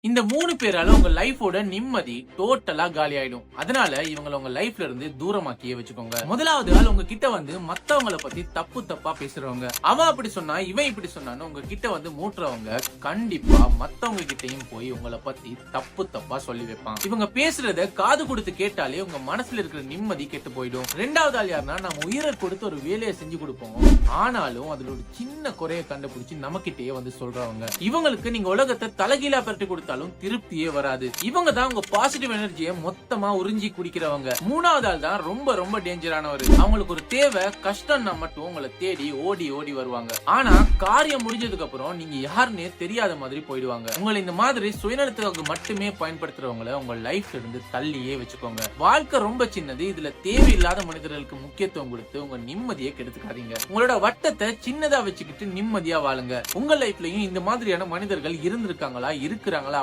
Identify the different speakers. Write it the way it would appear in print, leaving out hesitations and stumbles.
Speaker 1: இந்த 3 பேரால உங்க லைஃபோட நிம்மதி டோட்டலா காலி ஆயிடும். அதனால இவங்கள உங்க லைஃப்ல இருந்து தூரமாக்கியே வச்சுக்கோங்க. முதலாவது ஆள் உங்க கிட்ட வந்து மத்தவங்கள பத்தி தப்பா பேசுறவங்க. அவன் அப்படி சொன்னா, இவன் இப்படி சொன்னான்னு உங்க கிட்ட வந்து மூட்டுறவங்க கண்டிப்பா மத்தவங்க கிட்டயும் போய் உங்களை பத்தி தப்பா சொல்லி வைப்பான். இவங்க பேசுறத காது கொடுத்து கேட்டாலே உங்க மனசுல இருக்கிற நிம்மதி கெட்டு போயிடும். ரெண்டாவது ஆள் யாருன்னா, நம்ம உயிரை கொடுத்து ஒரு வேலையை செஞ்சு கொடுப்போம். ஆனாலும் அதுல ஒரு சின்ன குறைய கண்டுபிடிச்சு நம்ம கிட்டயே வந்து சொல்றவங்க. இவங்களுக்கு நீங்க உலகத்தை தலைகீழா பரட்டி கொடுத்தாலும் திருப்தியே வராது. இவங்க தான் உங்க பாசிட்டிவ் எனர்ஜியை மொத்தமா உறிஞ்சி குடிக்கிறவங்க. மூணாவது ஆள் தான் ரொம்ப டேஞ்சரானவர். அவங்களுக்கு ஒரு தேவை கஷ்டம்னா மட்டும் உங்களை தேடி ஓடி வருவாங்க. ஆனா காரியம் முடிஞ்சதுக்கு அப்புறம் நீங்க யாருன்னே தெரியாத மாதிரி போயிடுவாங்க. உங்களை இந்த மாதிரி சுயநலத்துக்கு மட்டுமே பயன்படுத்துறவங்களை உங்க லைஃப்ல இருந்து தள்ளியே வச்சுக்கோங்க. வாழ்க்கை ரொம்ப சின்னது. இதுல தேவையில்லாத மனிதர்களுக்கு முக்கியத்துவம் கொடுத்து உங்க நிம்மதியை கெடுத்துக்காதீங்க. உங்களோட வட்டத்தை சின்னதா வச்சுக்கிட்டு நிம்மதியா வாழுங்க. உங்க லைஃப்லயும் இந்த மாதிரியான மனிதர்கள் இருந்திருக்காங்களா, இருக்கிறாங்களா